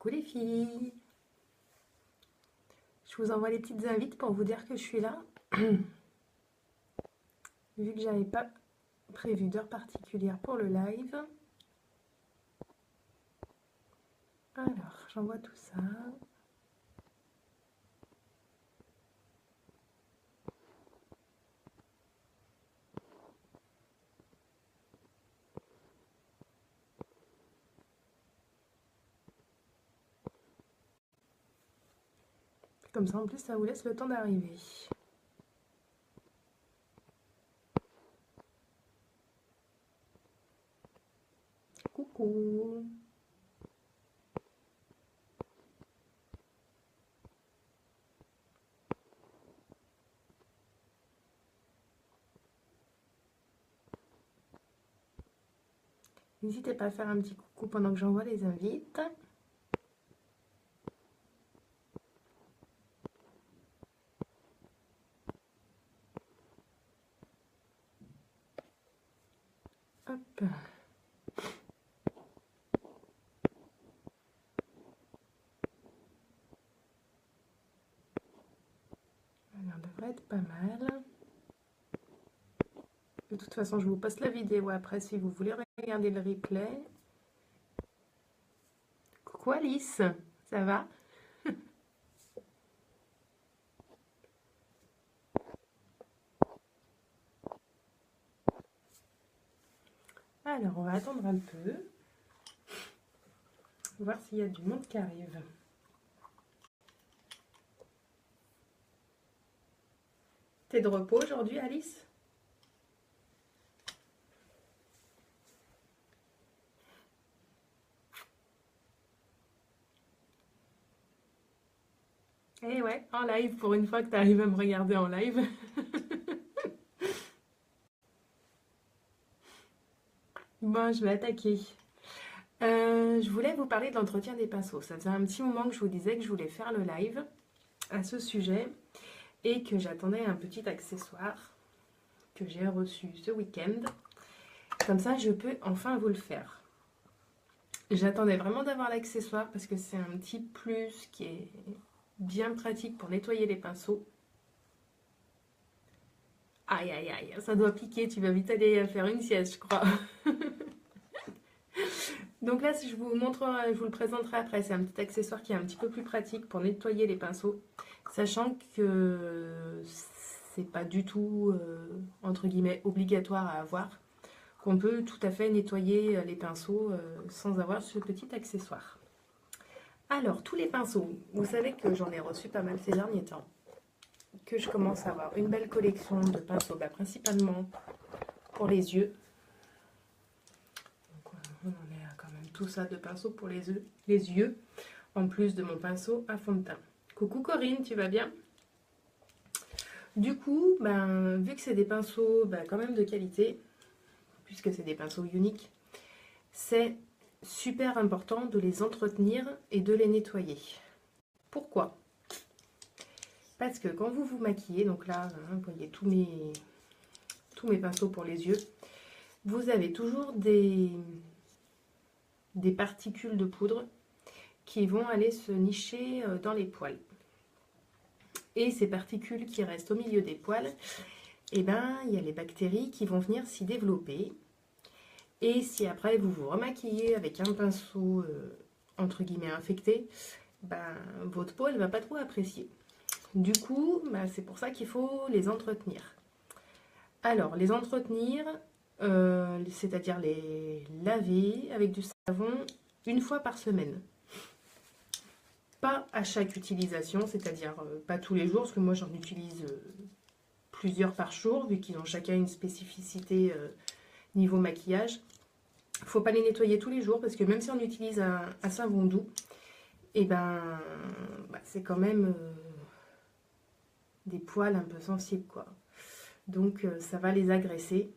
Coucou les filles, je vous envoie les petites invites pour vous dire que je suis là. Vu que j'avais pas prévu d'heure particulière pour le live. Alors, j'envoie tout ça. Comme ça, en plus, ça vous laisse le temps d'arriver. Coucou. N'hésitez pas à faire un petit coucou pendant que j'envoie les invites. Hop. Alors, devrait être pas mal. De toute façon, je vous poste la vidéo après si vous voulez regarder le replay. Coucou Alice, ça va? Alors, on va attendre un peu. Voir s'il y a du monde qui arrive. T'es de repos aujourd'hui, Alice? Eh ouais, en live, pour une fois que tu arrives à me regarder en live. Bon, je vais attaquer. Je voulais vous parler de l'entretien des pinceaux. Ça faisait un petit moment que je vous disais que je voulais faire le live à ce sujet et que j'attendais un petit accessoire que j'ai reçu ce week-end. Comme ça, je peux enfin vous le faire. J'attendais vraiment d'avoir l'accessoire parce que c'est un petit plus qui est bien pratique pour nettoyer les pinceaux. Aïe, aïe, aïe, ça doit piquer, tu vas vite aller faire une sieste, je crois. Donc là, si je vous montrerai, je vous le présenterai après, c'est un petit accessoire qui est un petit peu plus pratique pour nettoyer les pinceaux, sachant que c'est pas du tout, entre guillemets, obligatoire à avoir, qu'on peut tout à fait nettoyer les pinceaux sans avoir ce petit accessoire. Alors, tous les pinceaux, vous savez que j'en ai reçu pas mal ces derniers temps, que je commence à avoir une belle collection de pinceaux, principalement pour les yeux. Donc, on en est à quand même tout ça de pinceaux pour les yeux, en plus de mon pinceau à fond de teint. Coucou Corinne, tu vas bien? Du coup, vu que c'est des pinceaux quand même de qualité, puisque c'est des pinceaux uniques, c'est super important de les entretenir et de les nettoyer. Pourquoi? Parce que quand vous vous maquillez, donc là, vous voyez tous mes pinceaux pour les yeux, vous avez toujours des particules de poudre qui vont aller se nicher dans les poils. Et ces particules qui restent au milieu des poils, il y a les bactéries qui vont venir s'y développer. Et si après vous vous remaquillez avec un pinceau entre guillemets infecté, votre peau elle va pas trop apprécier. Du coup, c'est pour ça qu'il faut les entretenir. Alors, les entretenir, c'est-à-dire les laver avec du savon une fois par semaine. Pas à chaque utilisation, c'est-à-dire pas tous les jours, parce que moi j'en utilise plusieurs par jour, vu qu'ils ont chacun une spécificité niveau maquillage. Il ne faut pas les nettoyer tous les jours, parce que même si on utilise un savon doux, c'est quand même des poils un peu sensibles, quoi. Donc ça va les agresser.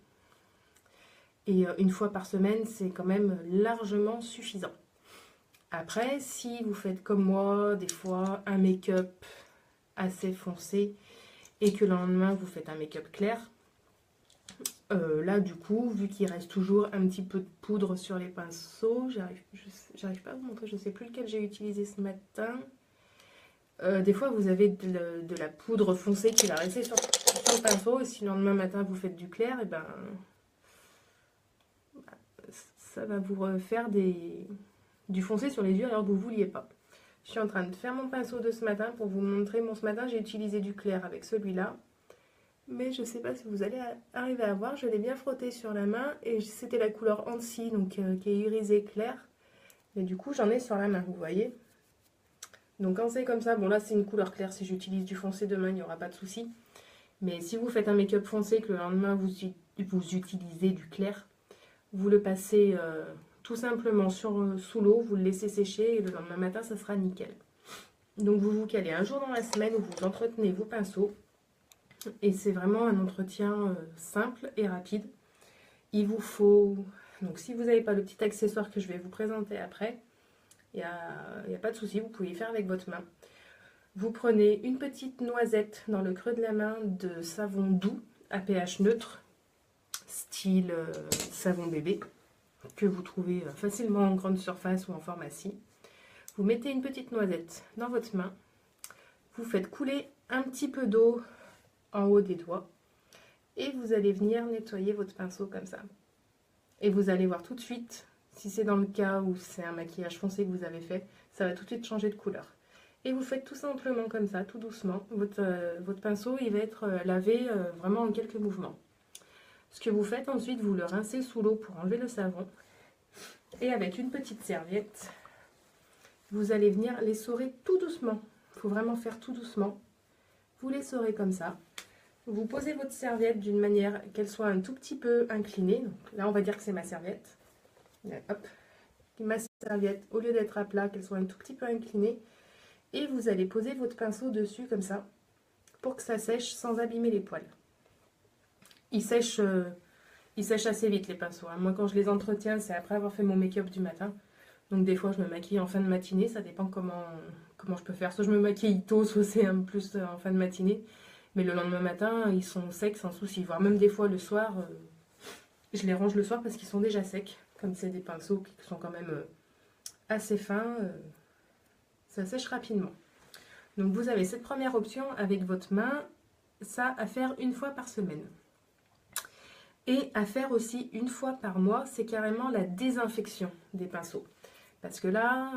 Et une fois par semaine, c'est quand même largement suffisant. Après, si vous faites comme moi, des fois, un make-up assez foncé et que le lendemain, vous faites un make-up clair, Là, du coup, vu qu'il reste toujours un petit peu de poudre sur les pinceaux, j'arrive pas à vous montrer, je sais plus lequel j'ai utilisé ce matin. Des fois, vous avez de la poudre foncée qui va rester sur le pinceau, et si le lendemain matin vous faites du clair, et ben ça va vous refaire du foncé sur les yeux alors que vous ne vouliez pas. Je suis en train de faire mon pinceau de ce matin pour vous montrer. Ce matin, j'ai utilisé du clair avec celui-là. Mais je ne sais pas si vous allez arriver à voir. Je l'ai bien frotté sur la main et c'était la couleur Annecy, donc qui est irisé clair. Et du coup, j'en ai sur la main, vous voyez. Donc quand c'est comme ça, bon là c'est une couleur claire. Si j'utilise du foncé demain, il n'y aura pas de souci. Mais si vous faites un make-up foncé que le lendemain vous utilisez du clair, vous le passez tout simplement sous l'eau, vous le laissez sécher et le lendemain matin, ça sera nickel. Donc vous vous calez un jour dans la semaine où vous entretenez vos pinceaux. Et c'est vraiment un entretien simple et rapide. Il vous faut... Donc si vous n'avez pas le petit accessoire que je vais vous présenter après, il n'y a pas de souci, vous pouvez y faire avec votre main. Vous prenez une petite noisette dans le creux de la main de savon doux à pH neutre, style savon bébé, que vous trouvez facilement en grande surface ou en pharmacie. Vous mettez une petite noisette dans votre main, vous faites couler un petit peu d'eau en haut des doigts et vous allez venir nettoyer votre pinceau comme ça. Et vous allez voir tout de suite, si c'est dans le cas où c'est un maquillage foncé que vous avez fait, ça va tout de suite changer de couleur. Et vous faites tout simplement comme ça, tout doucement. Votre pinceau, il va être lavé vraiment en quelques mouvements. Ce que vous faites ensuite, vous le rincez sous l'eau pour enlever le savon. Et avec une petite serviette, vous allez venir l'essorer tout doucement. Il faut vraiment faire tout doucement. Vous l'essorez comme ça. Vous posez votre serviette d'une manière qu'elle soit un tout petit peu inclinée. Donc là, on va dire que c'est ma serviette. Hop. Ma serviette, au lieu d'être à plat, qu'elle soit un tout petit peu inclinée. Et vous allez poser votre pinceau dessus comme ça, pour que ça sèche sans abîmer les poils. Ils sèchent assez vite les pinceaux. Moi, quand je les entretiens, c'est après avoir fait mon make-up du matin. Donc des fois, je me maquille en fin de matinée. Ça dépend comment je peux faire. Soit je me maquille tôt, soit c'est un plus en fin de matinée. Mais le lendemain matin, ils sont secs sans souci. Voire même des fois le soir, je les range le soir parce qu'ils sont déjà secs. Comme c'est des pinceaux qui sont quand même assez fins, ça sèche rapidement. Donc vous avez cette première option avec votre main, ça à faire une fois par semaine. Et à faire aussi une fois par mois, c'est carrément la désinfection des pinceaux. Parce que là,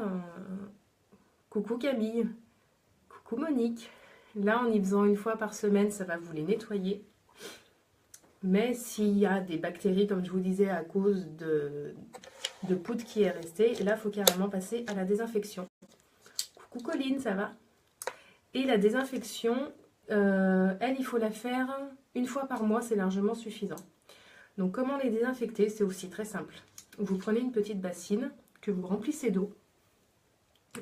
coucou Camille, coucou Monique, là en y faisant une fois par semaine, ça va vous les nettoyer. Mais s'il y a des bactéries, comme je vous disais, à cause de poudre qui est restée, là il faut carrément passer à la désinfection. Coucou Colline, ça va? Et la désinfection, elle, il faut la faire une fois par mois, c'est largement suffisant. Donc comment les désinfecter? C'est aussi très simple. Vous prenez une petite bassine que vous remplissez d'eau.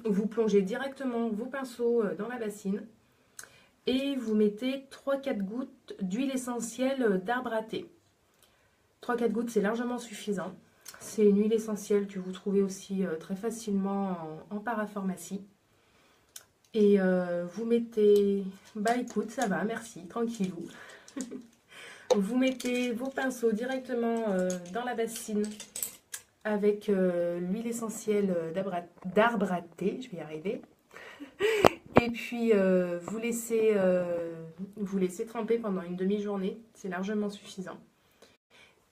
Vous plongez directement vos pinceaux dans la bassine. Et vous mettez 3-4 gouttes d'huile essentielle d'arbre à thé. 3-4 gouttes, c'est largement suffisant. C'est une huile essentielle que vous trouvez aussi très facilement en parapharmacie. Et vous mettez... Bah écoute, ça va, merci, tranquillou. Vous mettez vos pinceaux directement dans la bassine avec l'huile essentielle d'arbre à thé, je vais y arriver. Et puis vous laissez tremper pendant une demi-journée, c'est largement suffisant.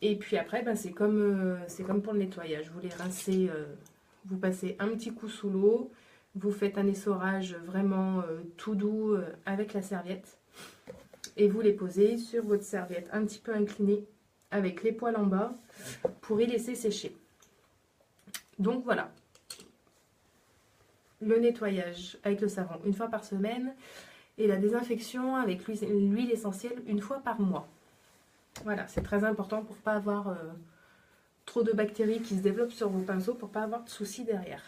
Et puis après, ben, c'est comme pour le nettoyage, vous les rincez, vous passez un petit coup sous l'eau, vous faites un essorage vraiment tout doux avec la serviette. Et vous les posez sur votre serviette un petit peu inclinée avec les poils en bas pour y laisser sécher. Donc voilà, le nettoyage avec le savon une fois par semaine et la désinfection avec l'huile essentielle une fois par mois. Voilà, c'est très important pour ne pas avoir trop de bactéries qui se développent sur vos pinceaux, pour ne pas avoir de soucis derrière.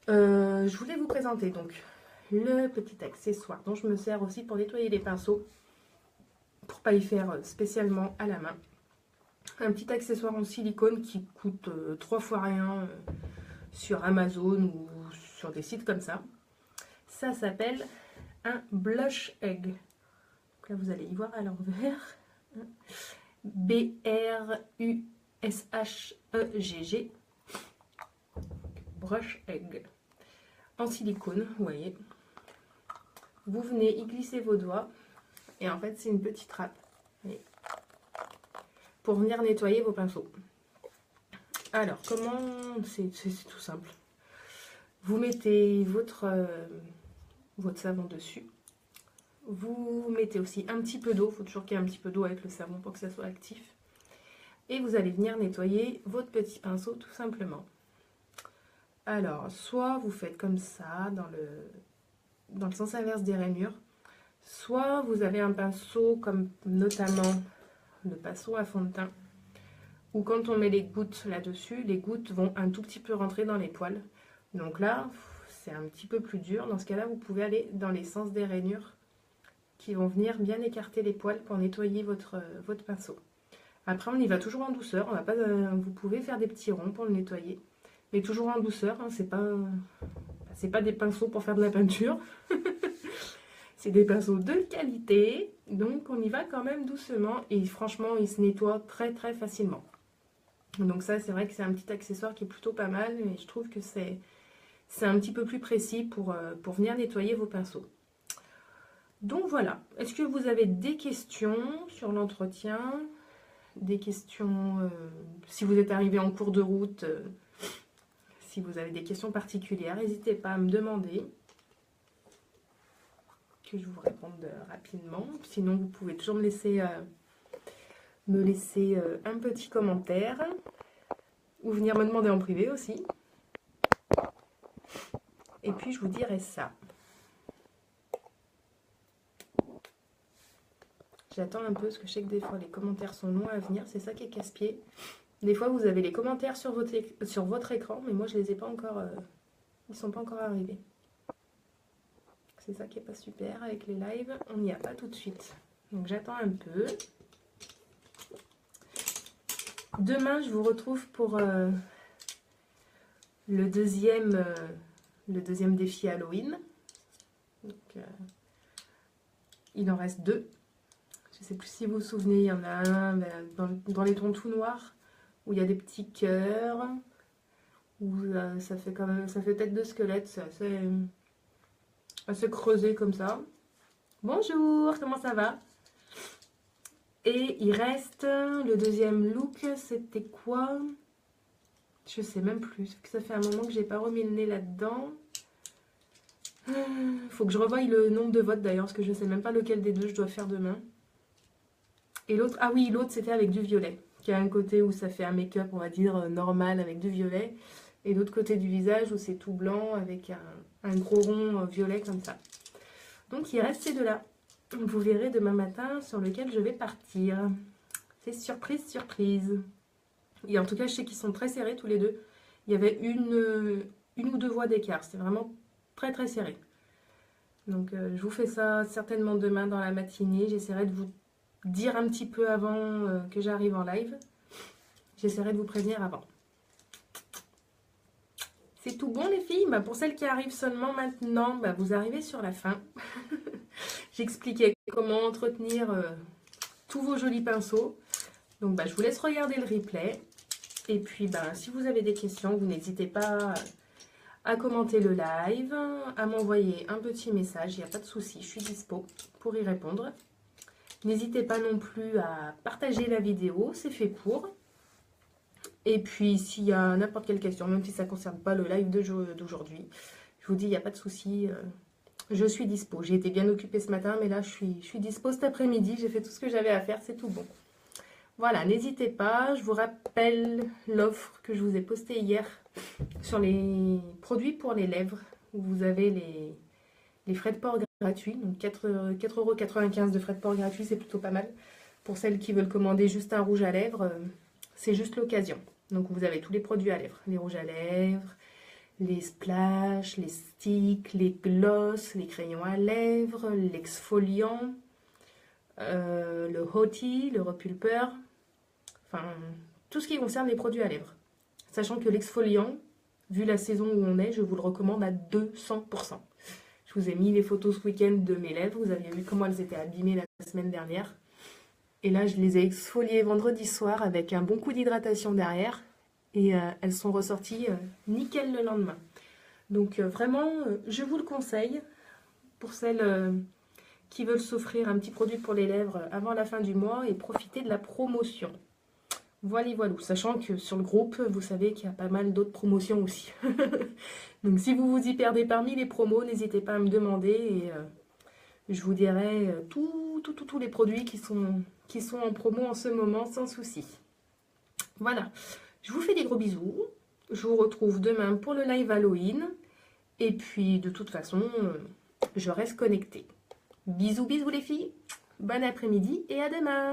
Je voulais vous présenter donc le petit accessoire dont je me sers aussi pour nettoyer les pinceaux, pour pas y faire spécialement à la main. Un petit accessoire en silicone qui coûte 3 fois rien sur Amazon ou sur des sites comme ça. Ça s'appelle un blush egg. Donc là vous allez y voir à l'envers. BRUSHEGG Brush Egg en silicone, vous voyez. Vous venez y glisser vos doigts et en fait c'est une petite trappe pour venir nettoyer vos pinceaux. Alors comment, c'est tout simple. Vous mettez votre savon dessus. Vous mettez aussi un petit peu d'eau, il faut toujours qu'il y ait un petit peu d'eau avec le savon pour que ça soit actif. Et vous allez venir nettoyer votre petit pinceau tout simplement. Alors, soit vous faites comme ça, dans le sens inverse des rainures, soit vous avez un pinceau comme notamment le pinceau à fond de teint, où quand on met les gouttes là-dessus, les gouttes vont un tout petit peu rentrer dans les poils. Donc là, c'est un petit peu plus dur. Dans ce cas-là, vous pouvez aller dans les sens des rainures qui vont venir bien écarter les poils pour nettoyer votre pinceau. Après, on y va toujours en douceur. On va pas, vous pouvez faire des petits ronds pour le nettoyer, mais toujours en douceur. Hein, c'est pas des pinceaux pour faire de la peinture. C'est des pinceaux de qualité, donc on y va quand même doucement et franchement, ils se nettoient très très facilement. Donc ça, c'est vrai que c'est un petit accessoire qui est plutôt pas mal, mais je trouve que c'est un petit peu plus précis pour venir nettoyer vos pinceaux. Donc voilà, est-ce que vous avez des questions sur l'entretien? Des questions, si vous êtes arrivé en cours de route, si vous avez des questions particulières, n'hésitez pas à me demander, que je vous réponde rapidement. Sinon, vous pouvez toujours me laisser un petit commentaire ou venir me demander en privé aussi. Et puis, je vous dirai ça. J'attends un peu parce que je sais que des fois, les commentaires sont longs à venir. C'est ça qui est casse-pied. Des fois, vous avez les commentaires sur votre écran, mais moi, je les ai pas encore... ils sont pas encore arrivés. C'est ça qui est pas super avec les lives. On n'y a pas tout de suite. Donc, j'attends un peu. Demain, je vous retrouve pour le deuxième défi Halloween. Donc, il en reste 2. Je ne sais plus si vous vous souvenez, il y en a un dans les tons tout noirs où il y a des petits cœurs, où ça fait quand même, ça fait tête de squelette, c'est assez creusé comme ça. Bonjour, comment ça va? Et il reste le deuxième look, c'était quoi? Je sais même plus, ça fait un moment que j'ai pas remis le nez là-dedans. Faut que je revoie le nombre de votes d'ailleurs, parce que je sais même pas lequel des deux je dois faire demain. Et l'autre, ah oui, l'autre c'était avec du violet, qui a un côté où ça fait un make-up, on va dire, normal avec du violet. Et l'autre côté du visage où c'est tout blanc avec un gros rond violet comme ça. Donc il reste ces deux-là. Vous verrez demain matin sur lequel je vais partir. C'est surprise, surprise. Et en tout cas, je sais qu'ils sont très serrés tous les deux. Il y avait une ou deux voix d'écart. C'était vraiment très très serré. Donc je vous fais ça certainement demain dans la matinée. J'essaierai de vous dire un petit peu avant que j'arrive en live. J'essaierai de vous prévenir avant. C'est tout bon les filles? Pour celles qui arrivent seulement maintenant, vous arrivez sur la fin. J'expliquais comment entretenir tous vos jolis pinceaux. Donc je vous laisse regarder le replay. Et puis si vous avez des questions, vous n'hésitez pas à commenter le live, à m'envoyer un petit message, il n'y a pas de souci, je suis dispo pour y répondre. N'hésitez pas non plus à partager la vidéo, c'est fait pour. Et puis, s'il y a n'importe quelle question, même si ça ne concerne pas le live d'aujourd'hui, je vous dis, il n'y a pas de souci, je suis dispo. J'ai été bien occupée ce matin, mais là, je suis dispo cet après-midi. J'ai fait tout ce que j'avais à faire, c'est tout bon. Voilà, n'hésitez pas. Je vous rappelle l'offre que je vous ai postée hier sur les produits pour les lèvres, où vous avez les frais de port gratuits. Donc, 4,95 € de frais de port gratuits, c'est plutôt pas mal. Pour celles qui veulent commander juste un rouge à lèvres, c'est juste l'occasion. Donc vous avez tous les produits à lèvres, les rouges à lèvres, les splash, les sticks, les gloss, les crayons à lèvres, l'exfoliant, le hottie, le repulpeur, enfin tout ce qui concerne les produits à lèvres. Sachant que l'exfoliant, vu la saison où on est, je vous le recommande à 200%. Je vous ai mis les photos ce week-end de mes lèvres, vous aviez vu comment elles étaient abîmées la semaine dernière. Et là, je les ai exfoliées vendredi soir avec un bon coup d'hydratation derrière. Et elles sont ressorties nickel le lendemain. Donc vraiment, je vous le conseille pour celles qui veulent s'offrir un petit produit pour les lèvres avant la fin du mois et profiter de la promotion. Voilà, voilà. Sachant que sur le groupe, vous savez qu'il y a pas mal d'autres promotions aussi. Donc si vous vous y perdez parmi les promos, n'hésitez pas à me demander et je vous dirai tous les produits qui sont en promo en ce moment sans souci. Voilà. Je vous fais des gros bisous. Je vous retrouve demain pour le live Halloween. Et puis, de toute façon, je reste connectée. Bisous, bisous les filles. Bon après-midi et à demain.